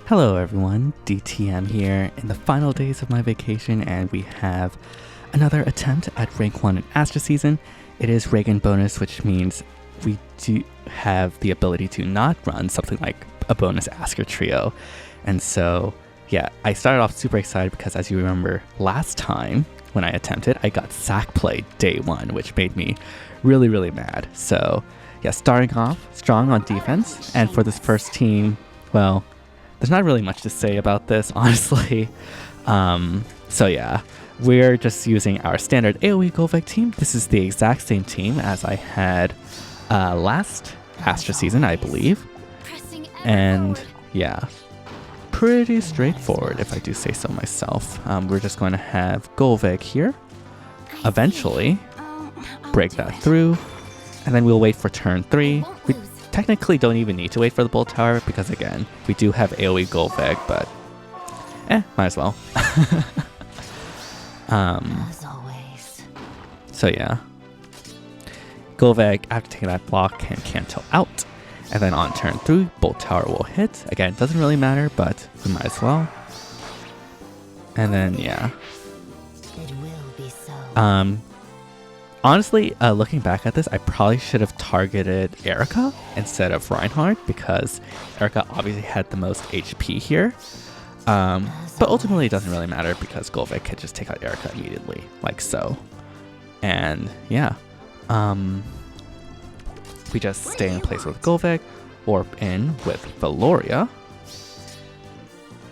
Hello everyone, DTM here in the final days of my vacation, and we have another attempt at rank 1 in Astra season. It is Reagan bonus, which means we do have the ability to not run something like a bonus Asker trio. And so, yeah, I started off super excited because, as you remember, last time when I attempted, I got sack play day 1, which made me really mad. So, yeah, starting off strong on defense, and for this first team, well, there's not really much to say about this, honestly. So yeah, we're just using our standard AoE Gullveig team. This is the exact same team as I had last Astra season, I believe. And yeah, pretty straightforward if I do say so myself. We're just going to have Gullveig here, eventually break that through, and then we'll wait for turn 3. We technically don't even need to wait for the Bolt Tower because, again, we do have AoE Gullveig, but might as well. As always. So yeah, Gullveig, after taking that block, can cancel out, and then on turn 3, Bolt Tower will hit. Again, it doesn't really matter, but we might as well. And then yeah, It will be so. honestly, looking back at this, I probably should have targeted Erica instead of Reinhardt because Erica obviously had the most HP here. But ultimately it doesn't really matter because Gullveig could just take out Erica immediately, like so. And yeah, we just stay in place with Gullveig, warp in with Valoria.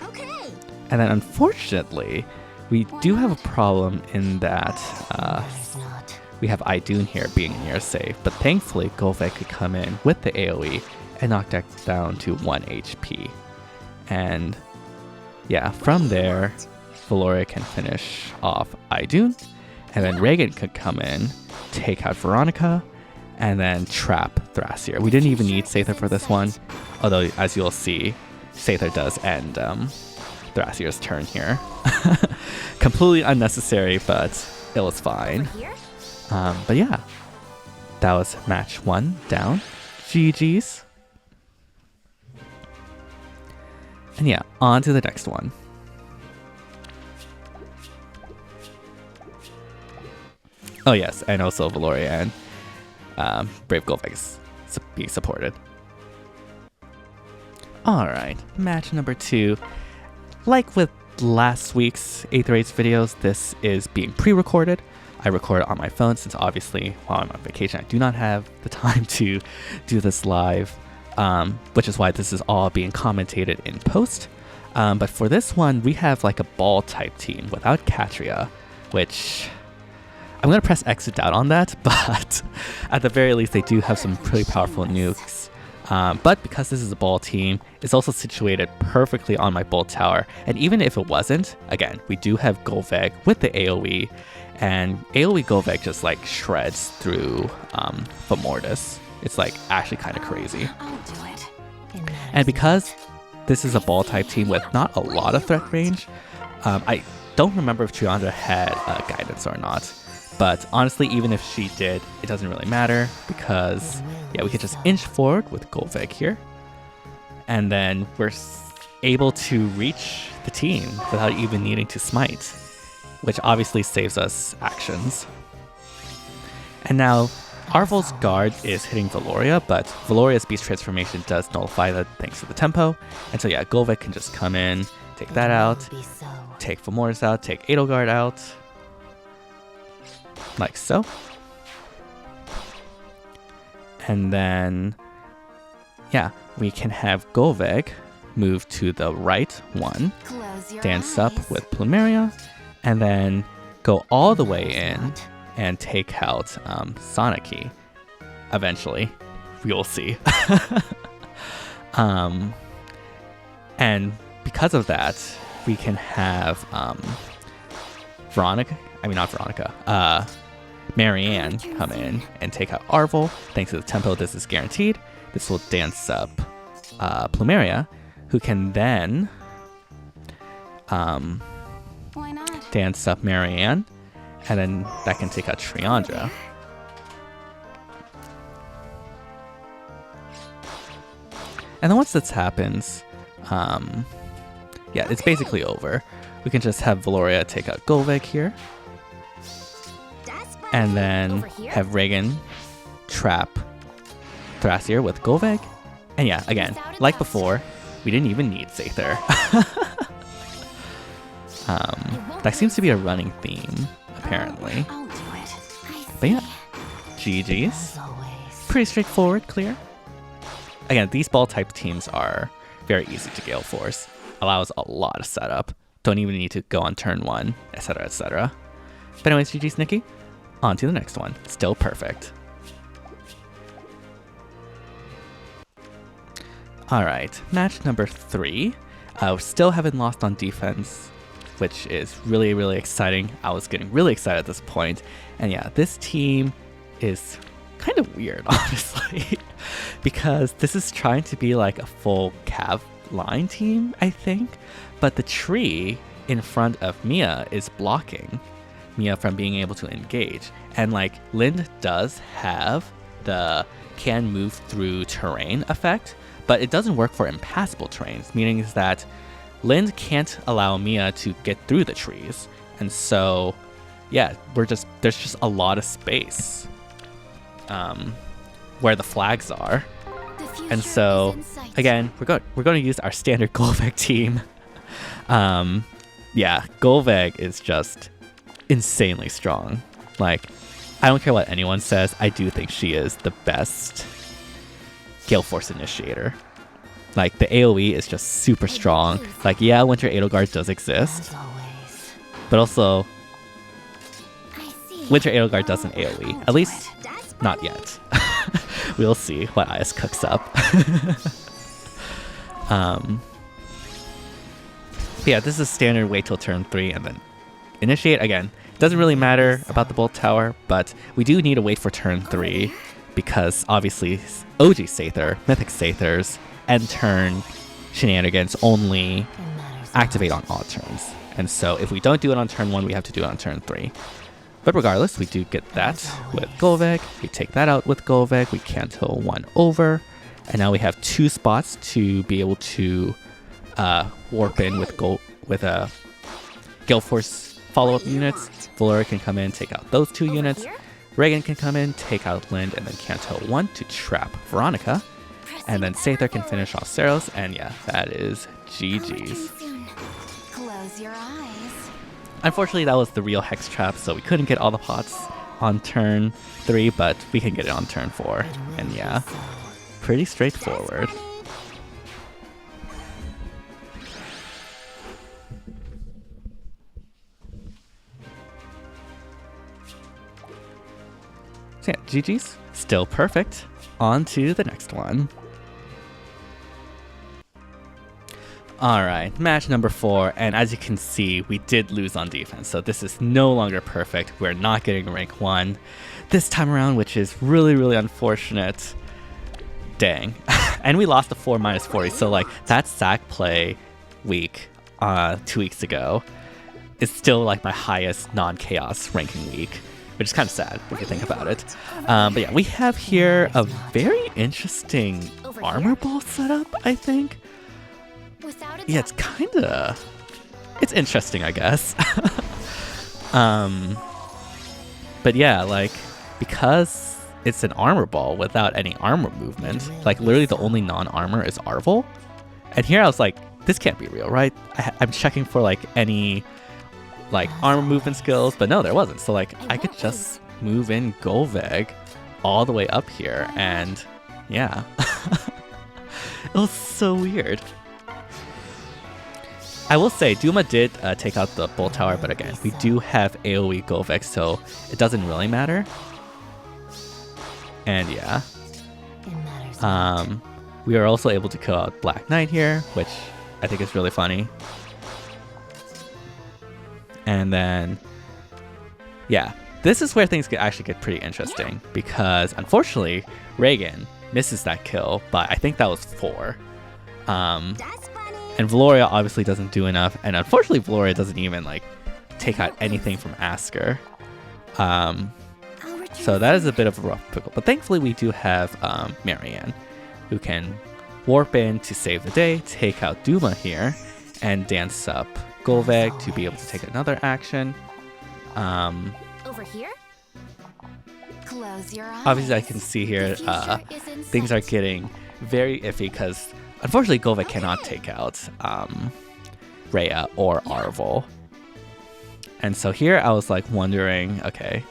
Okay. And then unfortunately, we do have a problem in that There's not. we have Idun here being near safe, but thankfully Gullveig could come in with the AoE and knock that down to 1 HP. And yeah, from there, Valoria can finish off Idun, and then Reagan could come in, take out Veronica, and then trap Thrasier. We didn't even need Aether for this one, although as you'll see, Aether does end Thrasier's turn here. Completely unnecessary, but it was fine. Over here? But yeah, that was match 1 down. GG's. And yeah, on to the next one. Oh yes, and also Valoria and Brave Gullveig is being supported. Alright, match number 2. Like with last week's Aether videos, this is being pre-recorded. I record it on my phone since obviously while I'm on vacation I do not have the time to do this live, which is why this is all being commentated in post. But for this one, we have like a ball type team without Katria, which I'm going to press exit out on that, but at the very least they do have some pretty powerful nukes. But because this is a ball team, it's also situated perfectly on my Bolt Tower. And even if it wasn't, again, we do have Gullveig with the AoE, and AoE Gullveig just like shreds through Famortis. It's like actually kind of crazy. I'll do it. And because this is a ball type team with not a lot of threat range, I don't remember if Triandra had guidance or not. But honestly, even if she did, it doesn't really matter because, yeah, we could just inch forward with Gullveig here. And then we're able to reach the team without even needing to smite, which obviously saves us actions. And now, Arvel's guard is hitting Valoria, but Valoria's beast transformation does nullify that thanks to the tempo. And so yeah, Gullveig can just come in, take that out, take Famortis out, take Edelgard out. Like so. And then, yeah, we can have Gullveig move to the right one, dance up with Plumeria, and then go all the way in and take out Soniki. Eventually, we'll see. And because of that, we can have Marianne come in and take out Arvel. Thanks to the tempo, this is guaranteed. This will dance up Plumeria, who can then Why not? dance up Marianne, and then that can take out Triandra. And then once this happens, yeah, it's basically over. We can just have Valoria take out Gullveig here. And then have Reagan trap Thrasier with Gullveig. And yeah, again, like before, we didn't even need Aether. That seems to be a running theme, apparently. But yeah, GG's. Pretty straightforward, clear. Again, these ball type teams are very easy to Galeforce. Allows a lot of setup. Don't even need to go on turn 1, etc, etc. But anyways, GG's Nikki. On to the next one. Still perfect. Alright, match number 3. Still haven't lost on defense, which is really, really exciting. I was getting really excited at this point. And yeah, this team is kind of weird, honestly, because this is trying to be like a full Cav line team, I think. But the tree in front of Mia is blocking Mia from being able to engage. And like Lind does have the can move through terrain effect, but it doesn't work for impassable terrains, meaning is that Lind can't allow Mia to get through the trees. And so yeah, there's just a lot of space where the flags are. And so again, we're going to use our standard Gullveig team. Yeah, Gullveig is just insanely strong. Like, I don't care what anyone says, I do think she is the best Galeforce Initiator. Like, the AoE is just super strong. Like, yeah, Winter Edelgard does exist, but also Winter Edelgard doesn't AoE. At least, not yet. We'll see what IS cooks up. Yeah, this is standard wait till turn 3 and then initiate again. Doesn't really matter about the Bolt Tower, but we do need to wait for turn 3 because obviously OG Aether, Mythic Aethers, end turn shenanigans only activate on odd turns. And so if we don't do it on turn 1, we have to do it on turn 3. But regardless, we do get that with Gullveig. We take that out with Gullveig. We cancel 1 over. And now we have 2 spots to be able to warp in with Galeforce follow-up units. Valoria can come in, take out those 2 units. Reagan can come in, take out Lind, and then cancel 1 to trap Veronica. And then Aether can finish off Saros. And yeah, that is GG's. Close your eyes. Unfortunately, that was the real Hex Trap, so we couldn't get all the pots on turn 3, but we can get it on turn 4. And yeah, pretty straightforward. So yeah, GG's. Still perfect. On to the next one. Alright, match number 4, and as you can see, we did lose on defense, so this is no longer perfect. We're not getting rank 1 this time around, which is really, really unfortunate. Dang. And we lost the 4-40, so like, that sack play week 2 weeks ago is still like my highest non-chaos ranking week, which is kind of sad if you think about it. But yeah, we have here a very interesting armor ball setup, I think. Yeah, it's kinda... it's interesting, I guess. But yeah, like, because it's an armor ball without any armor movement, like, literally the only non-armor is Arvel. And here I was like, this can't be real, right? I'm checking for, like, any, like, armor movement skills, but no, there wasn't. So, like, I could just move in Gullveig all the way up here, and yeah. It was so weird. I will say, Duma did take out the Bolt Tower, but again, we do have AoE Gullveig, so it doesn't really matter. And yeah. We are also able to kill out Black Knight here, which I think is really funny. And then, yeah, this is where things actually get pretty interesting, because unfortunately, Reagan misses that kill, but I think that was 4. And Valoria obviously doesn't do enough, and unfortunately Valoria doesn't even like take out anything from Asker. So that is a bit of a rough pickle, but thankfully we do have Marianne, who can warp in to save the day, take out Duma here, and dance up Gullveig to be able to take another action. Over here? Close your eyes. Obviously, I can see here things are getting very iffy because unfortunately Gullveig cannot take out Rhea or Arvel. And so here I was like wondering, okay,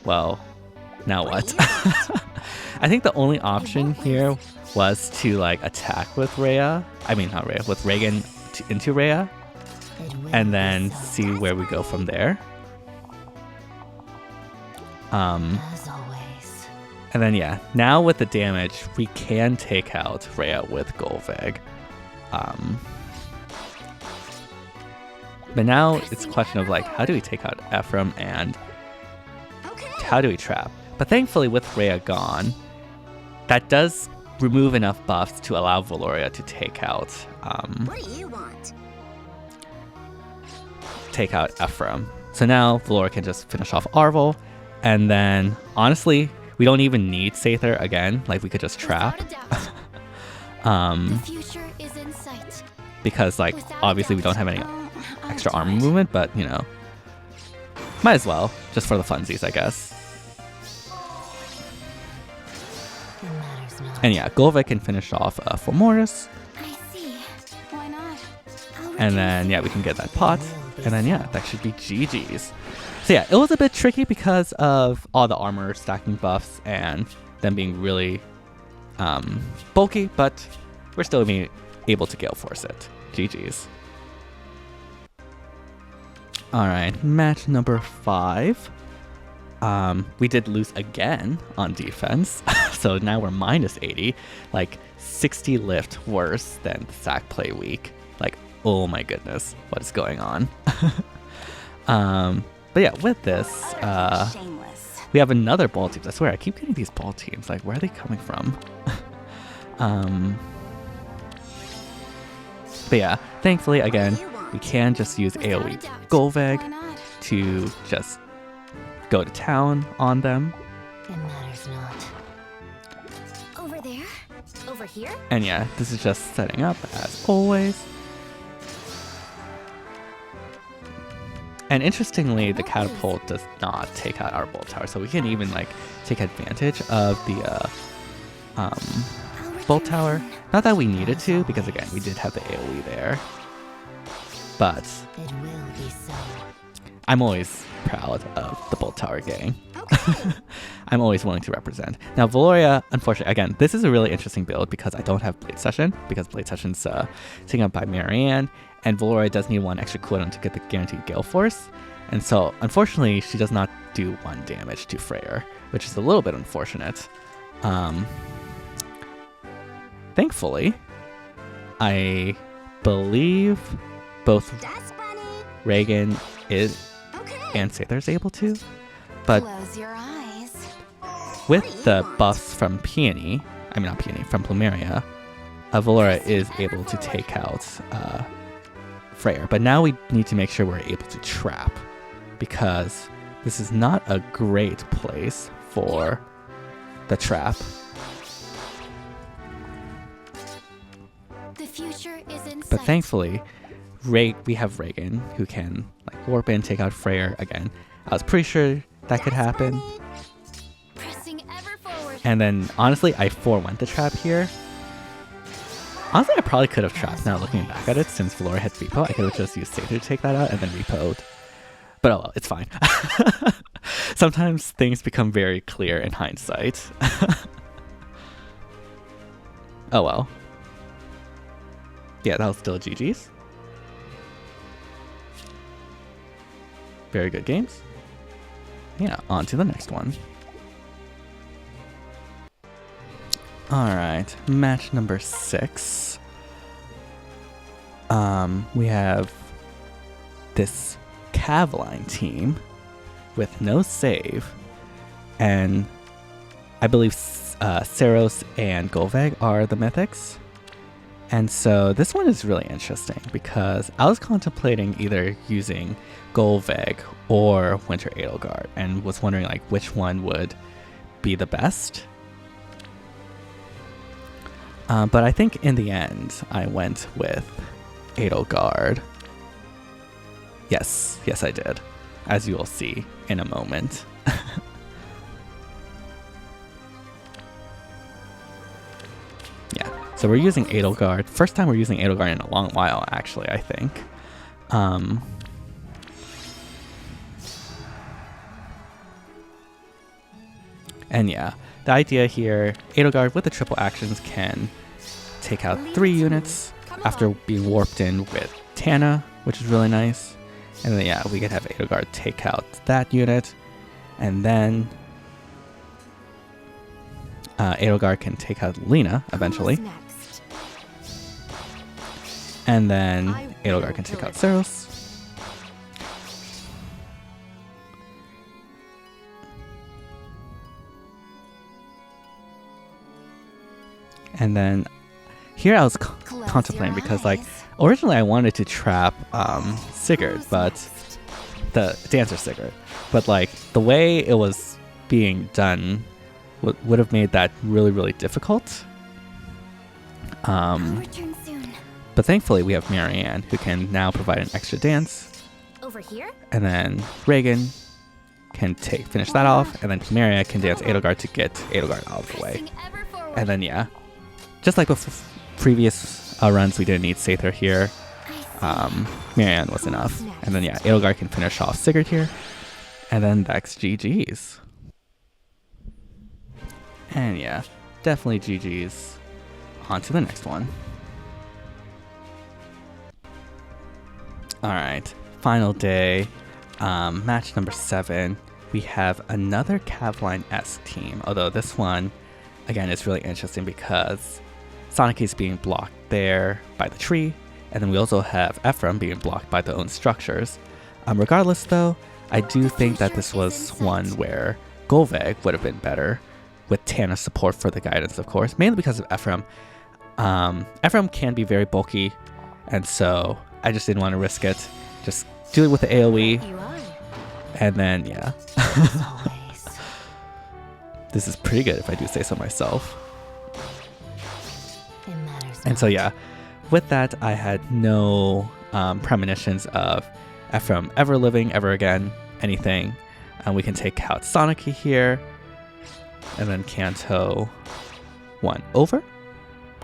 well, now what? I think the only option here was to like attack with Rhea. I mean, not Rhea, with Reagan into Rhea. And then see where we go from there. As always. And then yeah, now with the damage, we can take out Rhea with Gullveig. But now it's a question of like, how do we take out Ephraim and how do we trap? But thankfully with Rhea gone, that does remove enough buffs to allow Valoria to take out What do you want? take out Ephraim. So now Valoria can just finish off Arvel, and then honestly, we don't even need Aether again. Like we could just trap. The future is in sight. Because like obviously we don't have any extra armor movement, but you know, might as well just for the funsies, I guess. And yeah, Gullveig can finish off for Morris. I see. Why not? And then yeah, we can get that pot. And then yeah, that should be GG's. So yeah, it was a bit tricky because of all the armor stacking buffs and them being really bulky, but we're still being able to Galeforce it. GG's. Alright, match number 5. We did lose again on defense, so now we're minus 80, like 60 lift worse than the sack play week. Like, oh my goodness, what is going on? But yeah, with this, we have another ball team. I swear, I keep getting these ball teams. Like, where are they coming from? But yeah, thankfully, again, we can just use AoE Gullveig to just go to town on them. It matters not. Over there? Over here? And yeah, this is just setting up as always. And interestingly, the catapult does not take out our bolt tower, so we can even like take advantage of the bolt tower. Not that we needed to, because again, we did have the AoE there. But It will be so. I'm always proud of the bolt tower gang. I'm always willing to represent. Now, Valoria, unfortunately, again, this is a really interesting build because I don't have Blade Session, because Blade Session's taken up by Marianne, and Valoria does need 1 extra cooldown to get the guaranteed Galeforce. And so, unfortunately, she does not do 1 damage to Freyr, which is a little bit unfortunate. Thankfully, I believe both Reagan and Aether's able to, but Close your eyes. with the buffs from Peony, from Plumeria, Valoria is able to take out Freyr. But now we need to make sure we're able to trap, because this is not a great place for the trap. The future is in But sight. thankfully, we have Reagan who can like warp in, take out Freyr again. I was pretty sure that could happen. Pressing ever forward. And then honestly, I forewent the trap here. Honestly, I probably could have trapped now looking back at it, since Valoria had repo. I could have just used Aether to take that out and then repoed. But oh well, it's fine. Sometimes things become very clear in hindsight. Oh well. Yeah, that was still GG's. Very good games. Yeah, on to the next one. Alright, match number 6. We have this Cavaline team with no save, and I believe Saros and Gullveig are the mythics. And so this one is really interesting because I was contemplating either using Gullveig or Winter Edelgard and was wondering like which one would be the best. But I think in the end I went with Edelgard. Yes, yes I did, as you will see in a moment. Yeah, so we're using Edelgard. First time we're using Edelgard in a long while, actually, I think. And yeah, the idea here, Edelgard with the triple actions can take out 3 units after being warped in with Tana, which is really nice. And then yeah, we could have Edelgard take out that unit, and then Edelgard can take out Lena eventually. And then Edelgard can take out Ceros. And then here I was contemplating because like originally I wanted to trap Sigurd, but the dancer Sigurd, but like the way it was being done would have made that really difficult. But thankfully we have Marianne who can now provide an extra dance. Over here? And then Reagan can finish that off, and then Marianne can dance Edelgard to get Edelgard out of the way. And then yeah, just like before previous runs, we didn't need Aether here. Marianne was enough. And then yeah, Edelgard can finish off Sigurd here. And then that's GG's. And yeah, definitely GG's. On to the next one. Alright, final day. Match number 7. We have another Cavline-esque team. Although this one, again, is really interesting because Sonic is being blocked there by the tree, and then we also have Ephraim being blocked by their own structures. Regardless though, I do think that this was one where Gullveig would have been better, with Tana's support for the guidance of course, mainly because of Ephraim. Ephraim can be very bulky, and so I just didn't want to risk it. Just do it with the AoE, and then yeah. This is pretty good if I do say so myself. And so yeah, with that I had no premonitions of Ephraim ever living ever again, anything. And we can take out Sonic here, and then Kanto 1 over,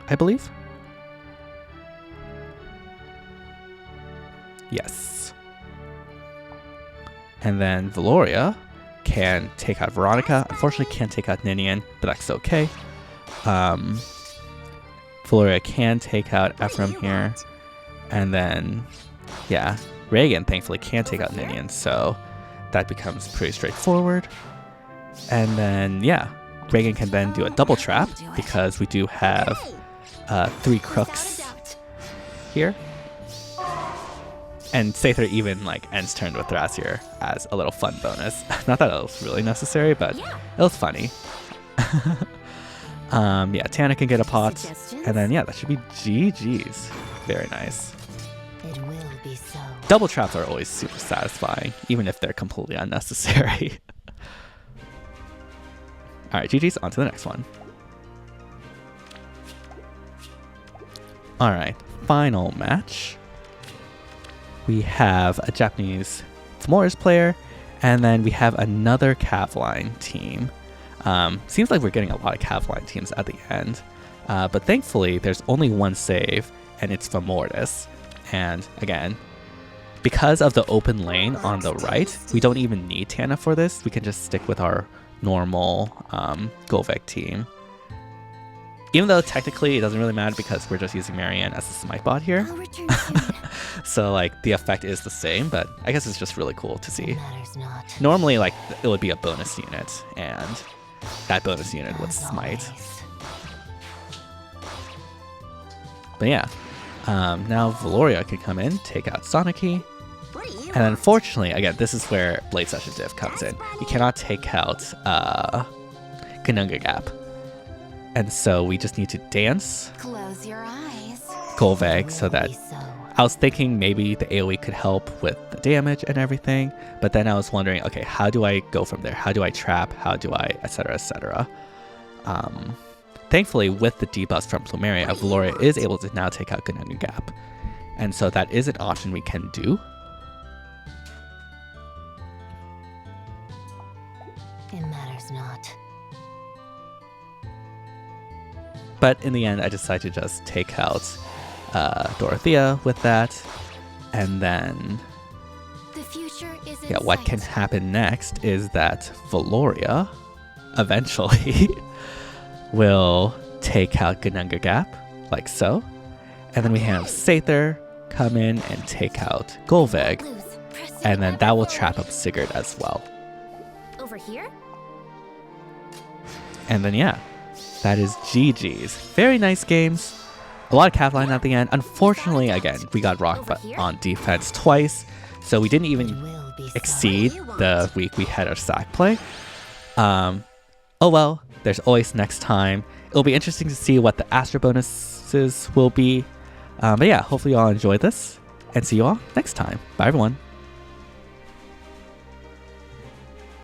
I believe. Yes. And then Valoria can take out Veronica. Unfortunately can't take out Ninian, but that's okay. Valoria can take out Ephraim here. And then, yeah, Reagan thankfully can take out Ninian, so that becomes pretty straightforward. And then, yeah, Reagan can then do a double trap because we do have 3 crooks here. And Aether even like ends turn with Thrasier as a little fun bonus. Not that it was really necessary, but it was funny. Yeah, Tana can get a pot, and then yeah, that should be GG's. Very nice. It will be so. Double traps are always super satisfying, even if they're completely unnecessary. Alright, GG's, on to the next one. Alright, final match. We have a Japanese Femores player, and then we have another Cavline team. Seems like we're getting a lot of Cavline teams at the end, but thankfully there's only one save, and it's Femores. And again, because of the open lane on the right, we don't even need Tana for this. We can just stick with our normal Gullveig team. Even though technically it doesn't really matter because we're just using Marianne as a smite bot here. So like the effect is the same, but I guess it's just really cool to see. Normally like it would be a bonus unit, and that bonus unit would smite. But yeah, now Valoria can come in, take out Sonic-y. And unfortunately, again, this is where Blade Session Diff comes in. You cannot take out Kanunga Gap. And so we just need to dance Gullveig so that I was thinking maybe the AoE could help with the damage and everything, but then I was wondering, okay, how do I go from there? How do I trap? How do I, etc., etc.? Thankfully, with the debuffs from Plumeria, Valoria is able to now take out Kanunga Gap. And so that is an option we can do. It matters not. But in the end, I decided to just take out Dorothea with that. And then, The future is in yeah, what sight. can happen next is that Valoria eventually will take out Gununga Gap, like so. And then we have Aether come in and take out Gullveig. Blues, press it And then ever that will forward. trap up Sigurd as well. Over here? And then, yeah, that is GG's. Very nice games. A lot of Kathleen at the end. Unfortunately, again, we got rocked on defense twice. So we didn't even Will be exceed so what the week we had our sack play. Oh well, there's always next time. It'll be interesting to see what the Astra bonuses will be. But yeah, hopefully you all enjoyed this. And see you all next time. Bye, everyone.